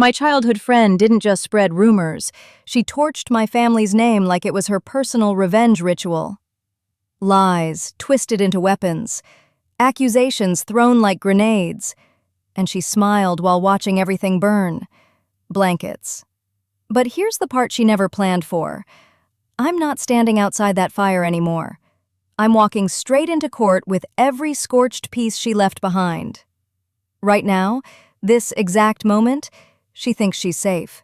My childhood friend didn't just spread rumors, she torched my family's name like it was her personal revenge ritual. Lies twisted into weapons, accusations thrown like grenades, and she smiled while watching everything burn. Blankets. But here's the part she never planned for. I'm not standing outside that fire anymore. I'm walking straight into court with every scorched piece she left behind. Right now, this exact moment, she thinks she's safe.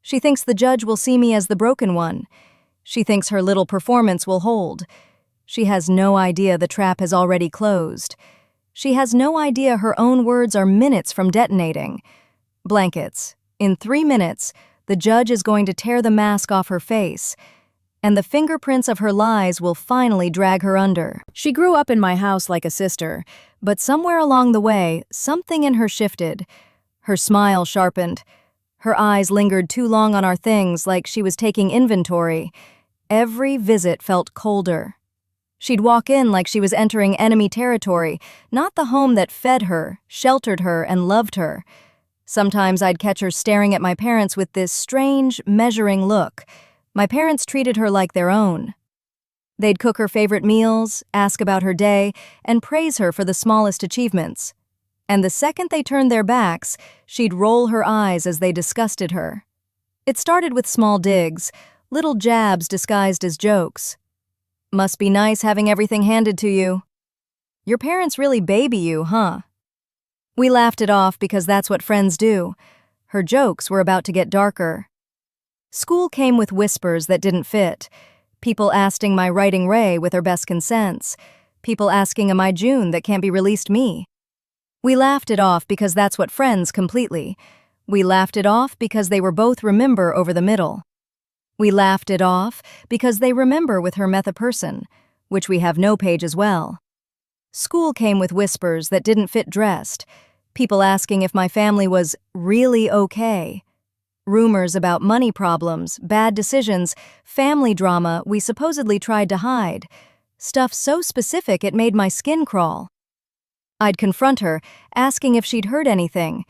She thinks the judge will see me as the broken one. She thinks her little performance will hold. She has no idea the trap has already closed. She has no idea her own words are minutes from detonating. Blankets. In 3 minutes, the judge is going to tear the mask off her face, and the fingerprints of her lies will finally drag her under. She grew up in my house like a sister, but somewhere along the way, something in her shifted. Her smile sharpened. Her eyes lingered too long on our things, like she was taking inventory. Every visit felt colder. She'd walk in like she was entering enemy territory, not the home that fed her, sheltered her, and loved her. Sometimes I'd catch her staring at my parents with this strange, measuring look. My parents treated her like their own. They'd cook her favorite meals, ask about her day, and praise her for the smallest achievements. And the second they turned their backs, she'd roll her eyes as they disgusted her. It started with small digs, little jabs disguised as jokes. Must be nice having everything handed to you. Your parents really baby you, huh? We laughed it off because that's what friends do. Her jokes were about to get darker. School came with whispers that didn't fit. People asking my writing Ray with her best consents. People asking am I June that can't be released me. We laughed it off because that's what friends completely. We laughed it off because they were both remember over the middle. We laughed it off because they remember with her meth a person, which we have no page as well. School came with whispers that didn't fit dressed. People asking if my family was really okay. Rumors about money problems, bad decisions, family drama we supposedly tried to hide. Stuff so specific it made my skin crawl. I'd confront her, asking if she'd heard anything.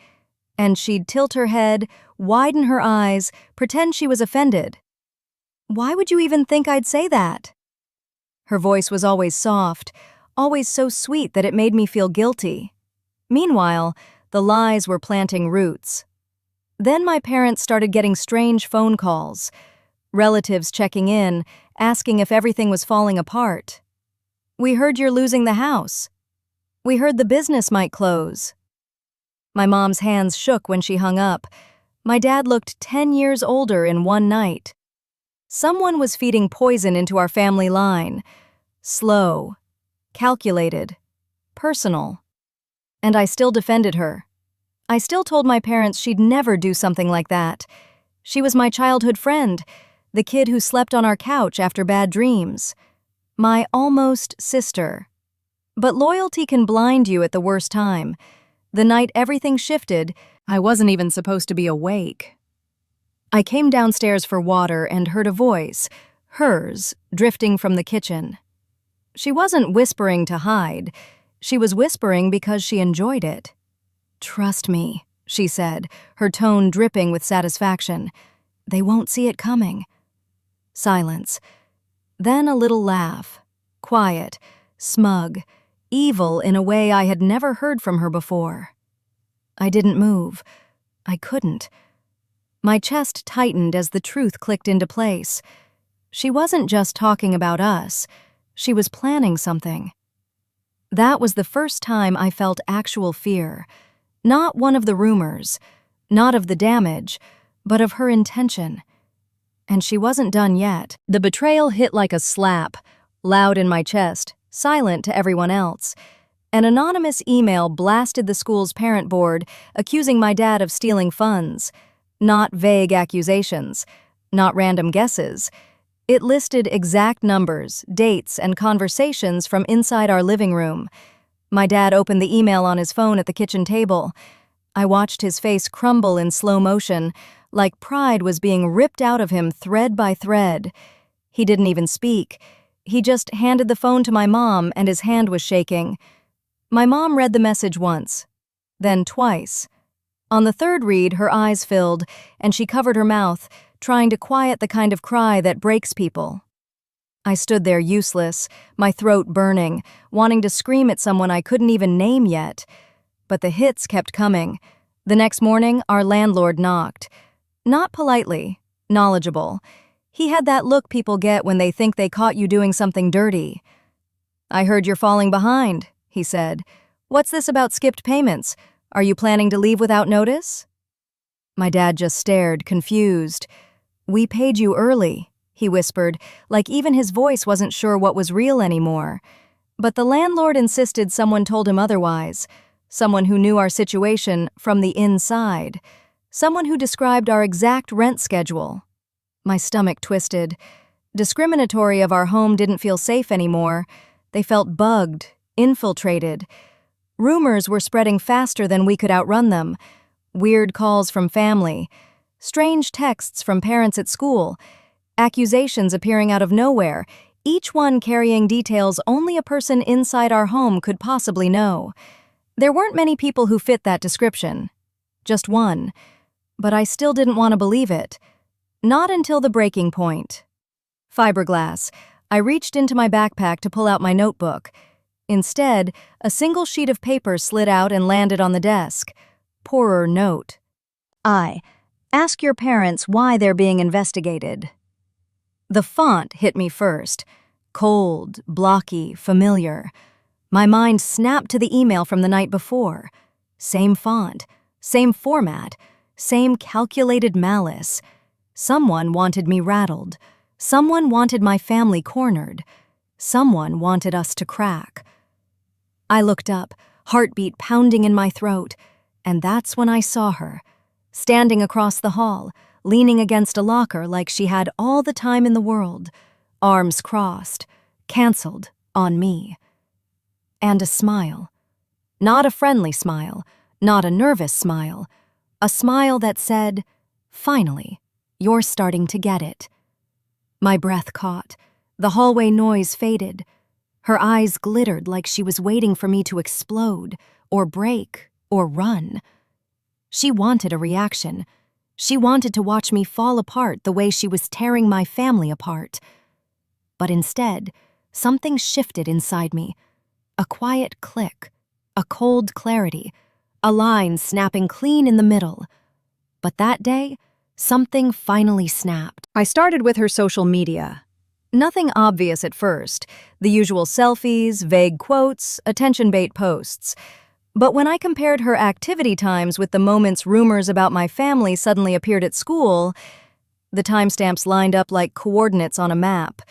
And she'd tilt her head, widen her eyes, pretend she was offended. Why would you even think I'd say that? Her voice was always soft, always so sweet that it made me feel guilty. Meanwhile, the lies were planting roots. Then my parents started getting strange phone calls, relatives checking in, asking if everything was falling apart. We heard you're losing the house. We heard the business might close. My mom's hands shook when she hung up. My dad looked 10 years older in one night. Someone was feeding poison into our family line. Slow, calculated, personal. And I still defended her. I still told my parents she'd never do something like that. She was my childhood friend, the kid who slept on our couch after bad dreams. My almost sister. But loyalty can blind you at the worst time. The night everything shifted, I wasn't even supposed to be awake. I came downstairs for water and heard a voice, hers, drifting from the kitchen. She wasn't whispering to hide. She was whispering because she enjoyed it. "Trust me," she said, her tone dripping with satisfaction. "They won't see it coming." Silence. Then a little laugh. Quiet, smug, evil in a way I had never heard from her before. I didn't move. I couldn't. My chest tightened as the truth clicked into place. She wasn't just talking about us. She was planning something. That was the first time I felt actual fear. Not one of the rumors, not of the damage, but of her intention. And she wasn't done yet. The betrayal hit like a slap, loud in my chest, silent to everyone else. An anonymous email blasted the school's parent board, accusing my dad of stealing funds. Not vague accusations, not random guesses. It listed exact numbers, dates, and conversations from inside our living room. My dad opened the email on his phone at the kitchen table. I watched his face crumble in slow motion, like pride was being ripped out of him thread by thread. He didn't even speak. He just handed the phone to my mom, and his hand was shaking. My mom read the message once, then twice. On the third read, her eyes filled, and she covered her mouth, trying to quiet the kind of cry that breaks people. I stood there useless, my throat burning, wanting to scream at someone I couldn't even name yet. But the hits kept coming. The next morning, our landlord knocked. Not politely, knowledgeable. He had that look people get when they think they caught you doing something dirty. "I heard you're falling behind," he said. "What's this about skipped payments? Are you planning to leave without notice?" My dad just stared, confused. "We paid you early," he whispered, like even his voice wasn't sure what was real anymore. But the landlord insisted someone told him otherwise. Someone who knew our situation from the inside. Someone who described our exact rent schedule. My stomach twisted. Discriminatory of our home didn't feel safe anymore. They felt bugged, infiltrated. Rumors were spreading faster than we could outrun them. Weird calls from family. Strange texts from parents at school. Accusations appearing out of nowhere, each one carrying details only a person inside our home could possibly know. There weren't many people who fit that description. Just one. But I still didn't want to believe it. Not until the breaking point. Fiberglass. I reached into my backpack to pull out my notebook. Instead, a single sheet of paper slid out and landed on the desk. Poorer note. Ask your parents why they're being investigated. The font hit me first. Cold, blocky, familiar. My mind snapped to the email from the night before. Same font, same format, same calculated malice. Someone wanted me rattled. Someone wanted my family cornered. Someone wanted us to crack. I looked up, heartbeat pounding in my throat, and that's when I saw her, standing across the hall, leaning against a locker like she had all the time in the world, arms crossed, canceled on me. And a smile. Not a friendly smile, not a nervous smile, a smile that said, "Finally, you're starting to get it." My breath caught. The hallway noise faded. Her eyes glittered like she was waiting for me to explode, or break, or run. She wanted a reaction. She wanted to watch me fall apart the way she was tearing my family apart. But instead, something shifted inside me. A quiet click, a cold clarity, a line snapping clean in the middle. But that day, something finally snapped. I started with her social media. Nothing obvious at first, the usual selfies, vague quotes, attention-bait posts. But when I compared her activity times with the moments rumors about my family suddenly appeared at school, the timestamps lined up like coordinates on a map.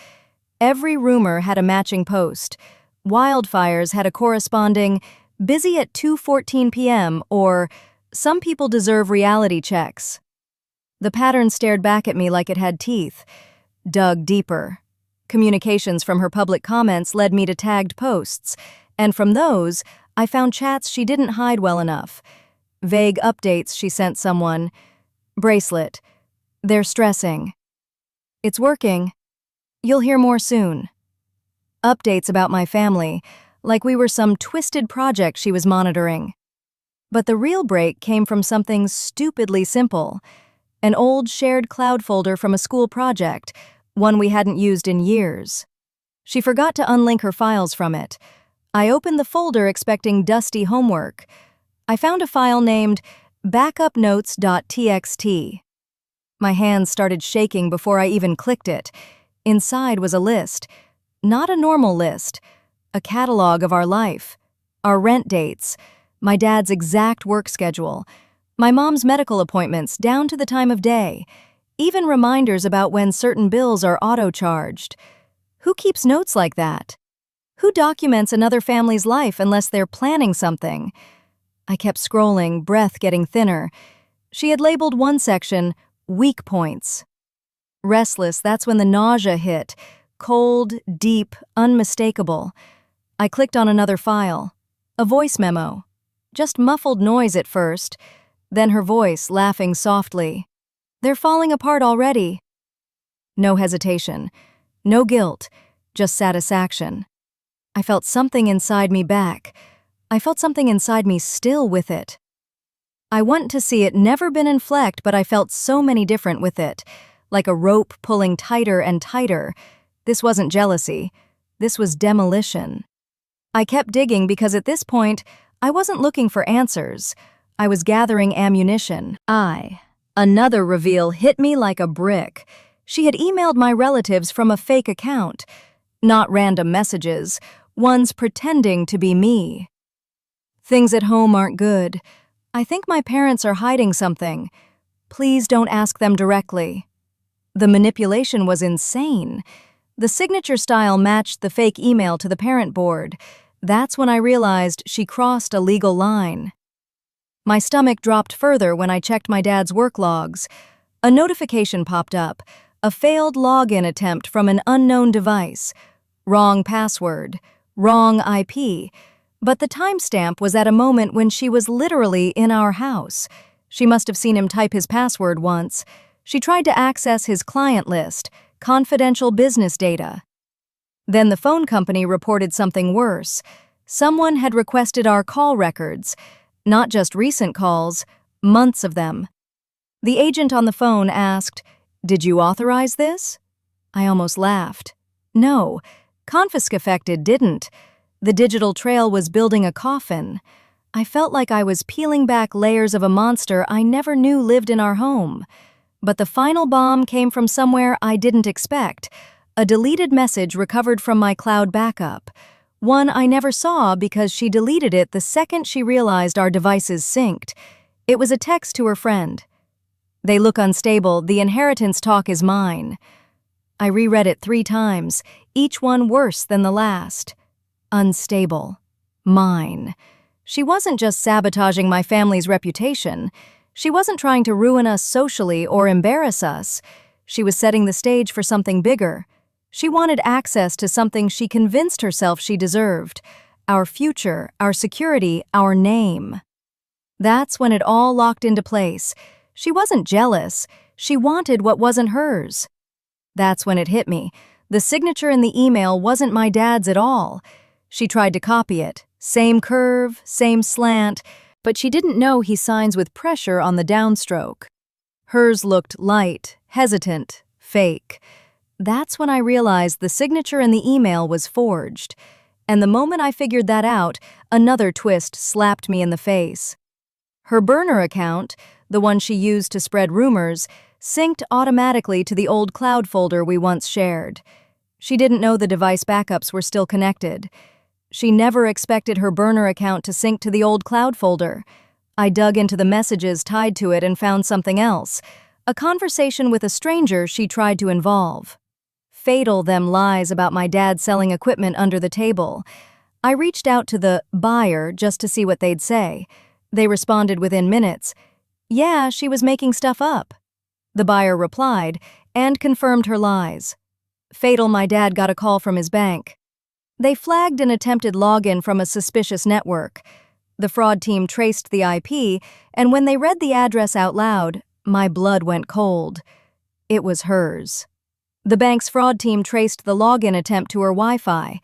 Every rumor had a matching post. Wildfires had a corresponding "busy at 2:14 p.m." or "some people deserve reality checks." The pattern stared back at me like it had teeth, dug deeper. Communications from her public comments led me to tagged posts, and from those, I found chats she didn't hide well enough. Vague updates she sent someone. "Bracelet. They're stressing. It's working. You'll hear more soon." Updates about my family, like we were some twisted project she was monitoring. But the real break came from something stupidly simple. An old shared cloud folder from a school project, one we hadn't used in years. She forgot to unlink her files from it. I opened the folder expecting dusty homework. I found a file named backupnotes.txt. My hands started shaking before I even clicked it. Inside was a list. Not a normal list. A catalog of our life. Our rent dates. My dad's exact work schedule. My mom's medical appointments down to the time of day. Even reminders about when certain bills are auto-charged. Who keeps notes like that? Who documents another family's life unless they're planning something? I kept scrolling, breath getting thinner. She had labeled one section, "weak points." Restless, that's when the nausea hit. Cold, deep, unmistakable. I clicked on another file. A voice memo. Just muffled noise at first. Then her voice, laughing softly. "They're falling apart already." No hesitation. No guilt. Just satisfaction. I felt something inside me back. I felt something inside me still with it. I want to see it never been in flecked, but I felt so many different with it, like a rope pulling tighter and tighter. This wasn't jealousy. This was demolition. I kept digging because at this point, I wasn't looking for answers. I was gathering ammunition. Another reveal hit me like a brick. She had emailed my relatives from a fake account. Not random messages, ones pretending to be me. Things at home aren't good. I think my parents are hiding something. Please don't ask them directly. The manipulation was insane. The signature style matched the fake email to the parent board. That's when I realized she crossed a legal line. My stomach dropped further when I checked my dad's work logs. A notification popped up, a failed login attempt from an unknown device. Wrong password, wrong IP. But the timestamp was at a moment when she was literally in our house. She must have seen him type his password once. She tried to access his client list, confidential business data. Then the phone company reported something worse. Someone had requested our call records. Not just recent calls, months of them. The agent on the phone asked, "Did you authorize this?" I almost laughed. No, confiscaffected didn't. The digital trail was building a coffin. I felt like I was peeling back layers of a monster I never knew lived in our home. But the final bomb came from somewhere I didn't expect. A deleted message recovered from my cloud backup. One I never saw because she deleted it the second she realized our devices synced. It was a text to her friend. "They look unstable. The inheritance talk is mine." I reread it 3 times, each one worse than the last. Unstable. Mine. She wasn't just sabotaging my family's reputation. She wasn't trying to ruin us socially or embarrass us. She was setting the stage for something bigger. She wanted access to something she convinced herself she deserved. Our future, our security, our name. That's when it all locked into place. She wasn't jealous. She wanted what wasn't hers. That's when it hit me. The signature in the email wasn't my dad's at all. She tried to copy it. Same curve, same slant, but she didn't know he signs with pressure on the downstroke. Hers looked light, hesitant, fake. That's when I realized the signature in the email was forged. And the moment I figured that out, another twist slapped me in the face. Her burner account, the one she used to spread rumors, synced automatically to the old cloud folder we once shared. She didn't know the device backups were still connected. She never expected her burner account to sync to the old cloud folder. I dug into the messages tied to it and found something else. A conversation with a stranger she tried to involve. Fatal them lies about my dad selling equipment under the table. I reached out to the buyer just to see what they'd say. They responded within minutes. Yeah, she was making stuff up. The buyer replied and confirmed her lies. Fatal my dad got a call from his bank. They flagged an attempted login from a suspicious network. The fraud team traced the IP, and when they read the address out loud, my blood went cold. It was hers. The bank's fraud team traced the login attempt to her Wi-Fi.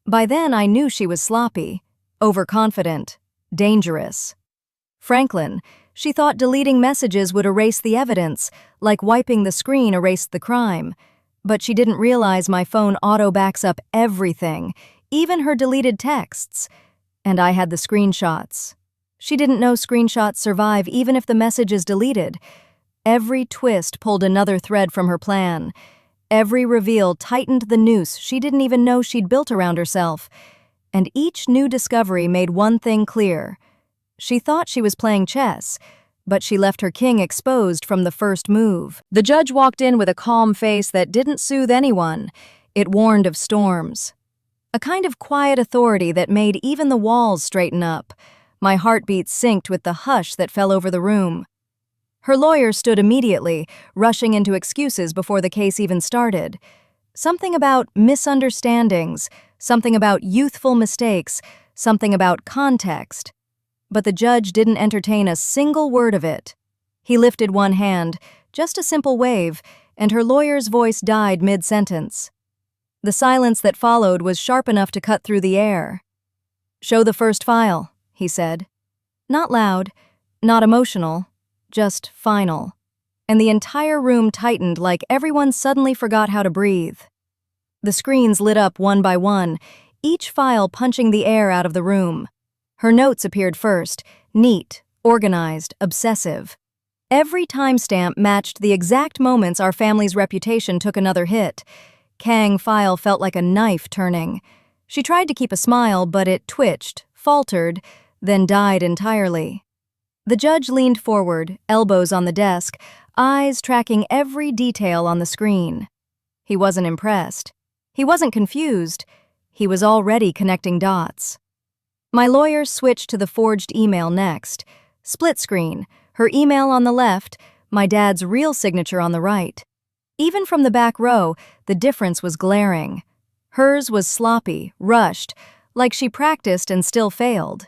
By then, I knew she was sloppy, overconfident, dangerous. Franklin, she thought deleting messages would erase the evidence, like wiping the screen erased the crime. But she didn't realize my phone auto-backs up everything, even her deleted texts. And I had the screenshots. She didn't know screenshots survive even if the message is deleted. Every twist pulled another thread from her plan. Every reveal tightened the noose she didn't even know she'd built around herself. And each new discovery made one thing clear. She thought she was playing chess, but she left her king exposed from the first move. The judge walked in with a calm face that didn't soothe anyone. It warned of storms. A kind of quiet authority that made even the walls straighten up. My heartbeat synced with the hush that fell over the room. Her lawyer stood immediately, rushing into excuses before the case even started. Something about misunderstandings, something about youthful mistakes, something about context. But the judge didn't entertain a single word of it. He lifted one hand, just a simple wave, and her lawyer's voice died mid-sentence. The silence that followed was sharp enough to cut through the air. "Show the first file," he said. Not loud, Not emotional, just final. And the entire room tightened like everyone suddenly forgot how to breathe. The screens lit up one by one, each file punching the air out of the room. Her notes appeared first, neat, organized, obsessive. Every timestamp matched the exact moments our family's reputation took another hit. Kang file felt like a knife turning. She tried to keep a smile, but it twitched, faltered, then died entirely. The judge leaned forward, elbows on the desk, eyes tracking every detail on the screen. He wasn't impressed. He wasn't confused. He was already connecting dots. My lawyer switched to the forged email next. Split screen, her email on the left, my dad's real signature on the right. Even from the back row, the difference was glaring. Hers was sloppy, rushed, like she practiced and still failed.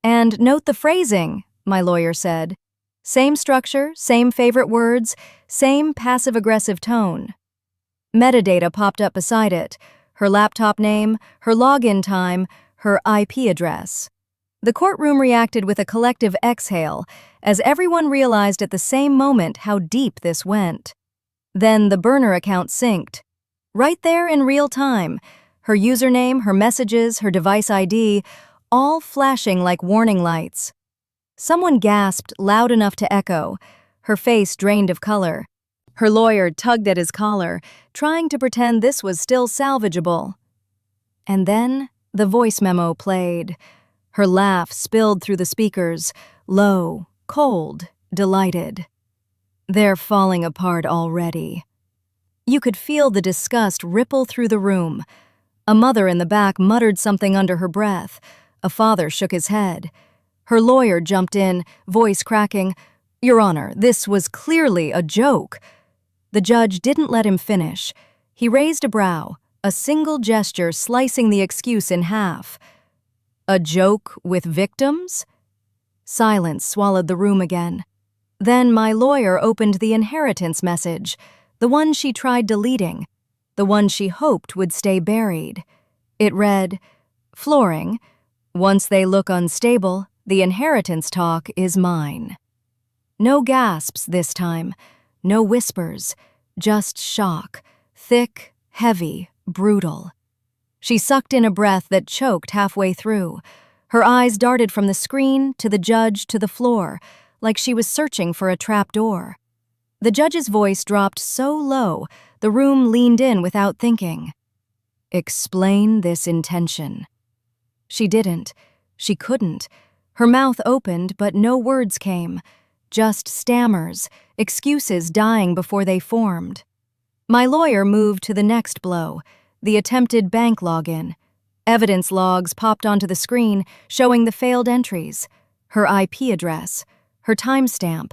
And note the phrasing, my lawyer said. Same structure, same favorite words, same passive-aggressive tone. Metadata popped up beside it, her laptop name, her login time, her IP address. The courtroom reacted with a collective exhale as everyone realized at the same moment how deep this went. Then the burner account synced. Right there in real time, her username, her messages, her device ID, all flashing like warning lights. Someone gasped loud enough to echo, her face drained of color. Her lawyer tugged at his collar, trying to pretend this was still salvageable. And then the voice memo played. Her laugh spilled through the speakers, low, cold, delighted. They're falling apart already. You could feel the disgust ripple through the room. A mother in the back muttered something under her breath. A father shook his head. Her lawyer jumped in, voice cracking, "Your Honor, this was clearly a joke." The judge didn't let him finish. He raised a brow, a single gesture slicing the excuse in half. A joke with victims? Silence swallowed the room again. Then my lawyer opened the inheritance message, the one she tried deleting, the one she hoped would stay buried. It read, "Flooring, once they look unstable, the inheritance talk is mine." No gasps this time, no whispers, just shock, thick, heavy, brutal. She sucked in a breath that choked halfway through. Her eyes darted from the screen to the judge to the floor, like she was searching for a trap door. The judge's voice dropped so low, the room leaned in without thinking. "Explain this intention." She didn't. She couldn't. Her mouth opened, but no words came. Just stammers, excuses dying before they formed. My lawyer moved to the next blow, the attempted bank login. Evidence logs popped onto the screen, showing the failed entries. Her IP address, her timestamp,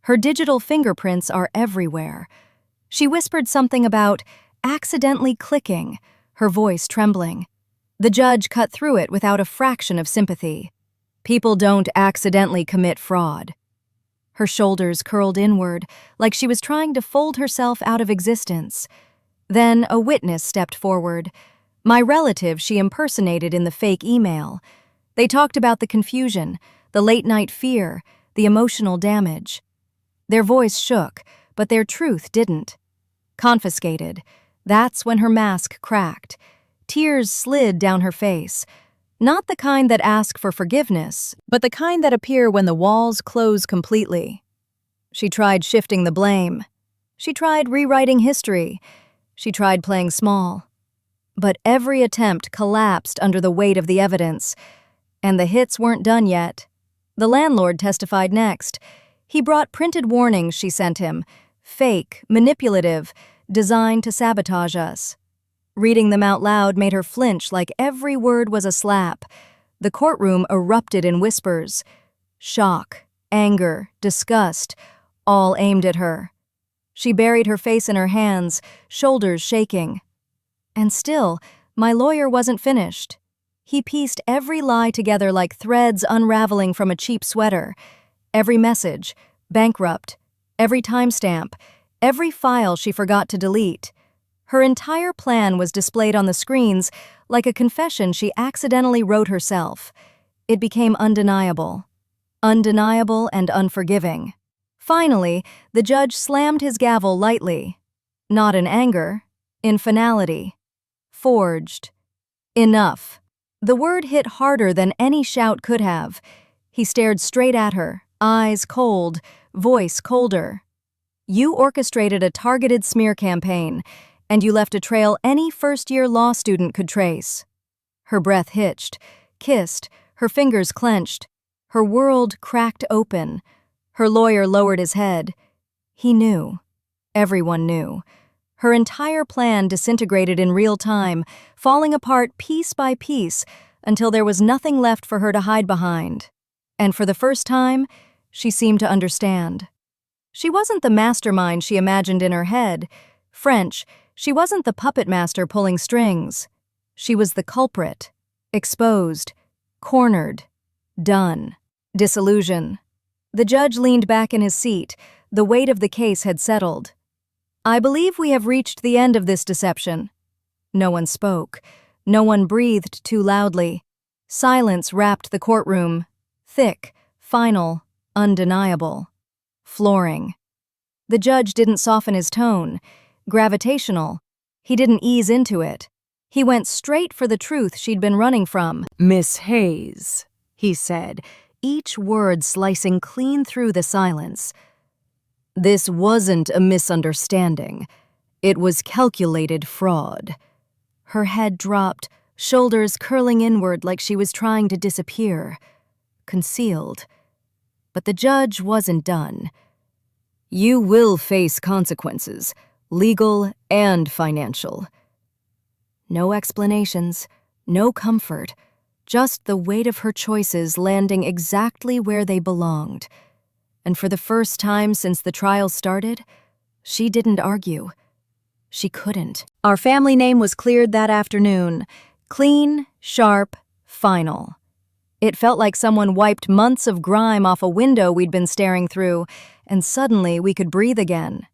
her digital fingerprints are everywhere. She whispered something about accidentally clicking, her voice trembling. The judge cut through it without a fraction of sympathy. People don't accidentally commit fraud. Her shoulders curled inward, like she was trying to fold herself out of existence. Then a witness stepped forward, my relative she impersonated in the fake email. They talked about the confusion, the late-night fear, the emotional damage. Their voice shook, but their truth didn't. Confiscated. That's when her mask cracked. Tears slid down her face. Not the kind that ask for forgiveness, but the kind that appear when the walls close completely. She tried shifting the blame. She tried rewriting history. She tried playing small. But every attempt collapsed under the weight of the evidence. And the hits weren't done yet. The landlord testified next. He brought printed warnings she sent him, fake, manipulative, designed to sabotage us. Reading them out loud made her flinch like every word was a slap. The courtroom erupted in whispers. Shock, anger, disgust, all aimed at her. She buried her face in her hands, shoulders shaking. And still, my lawyer wasn't finished. He pieced every lie together like threads unraveling from a cheap sweater. Every message, bankrupt, every timestamp, every file she forgot to delete. Her entire plan was displayed on the screens like a confession she accidentally wrote herself. It became undeniable. undeniable and unforgiving. Finally, the judge slammed his gavel lightly. Not in anger, in finality. Forged. Enough. The word hit harder than any shout could have. He stared straight at her, eyes cold, voice colder. You orchestrated a targeted smear campaign, and you left a trail any first-year law student could trace. Her breath hitched, kissed, her fingers clenched. Her world cracked open. Her lawyer lowered his head. He knew. Everyone knew. Her entire plan disintegrated in real time, falling apart piece by piece until there was nothing left for her to hide behind. And for the first time, she seemed to understand. She wasn't the mastermind she imagined in her head. French, she wasn't the puppet master pulling strings. She was the culprit. Exposed. Cornered. Done. Disillusion. The judge leaned back in his seat. The weight of the case had settled. I believe we have reached the end of this deception. No one spoke. No one breathed too loudly. Silence wrapped the courtroom. Thick, final, undeniable. Flooring. The judge didn't soften his tone. Gravitational. He didn't ease into it. He went straight for the truth she'd been running from. Miss Hayes, he said, each word slicing clean through the silence. This wasn't a misunderstanding. It was calculated fraud. Her head dropped, shoulders curling inward like she was trying to disappear. Concealed. But the judge wasn't done. You will face consequences, legal and financial. No explanations, no comfort, just the weight of her choices landing exactly where they belonged. And for the first time since the trial started, she didn't argue. She couldn't. Our family name was cleared that afternoon. Clean, sharp, final. It felt like someone wiped months of grime off a window we'd been staring through, and suddenly we could breathe again.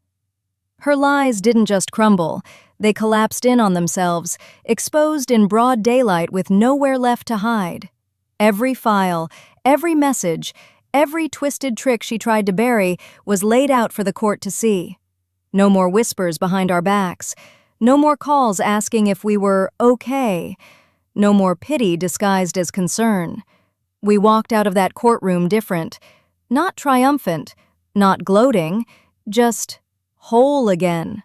Her lies didn't just crumble. They collapsed in on themselves, exposed in broad daylight with nowhere left to hide. Every file, every message, every twisted trick she tried to bury was laid out for the court to see. No more whispers behind our backs. No more calls asking if we were okay. No more pity disguised as concern. We walked out of that courtroom different. Not triumphant, not gloating, just whole again.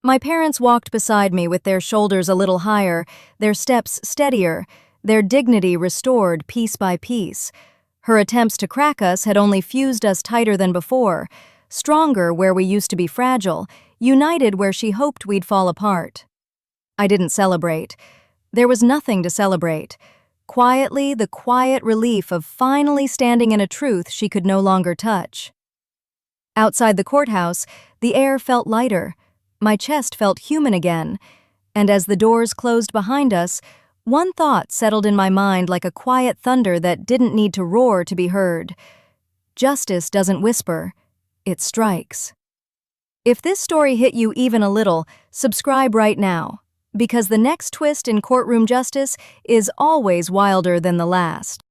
My parents walked beside me with their shoulders a little higher, their steps steadier, their dignity restored piece by piece. Her attempts to crack us had only fused us tighter than before, stronger where we used to be fragile, united where she hoped we'd fall apart. I didn't celebrate. There was nothing to celebrate. Quietly, the quiet relief of finally standing in a truth she could no longer touch. Outside the courthouse, the air felt lighter. My chest felt human again, and as the doors closed behind us, one thought settled in my mind like a quiet thunder that didn't need to roar to be heard. Justice doesn't whisper, it strikes. If this story hit you even a little, subscribe right now, because the next twist in courtroom justice is always wilder than the last.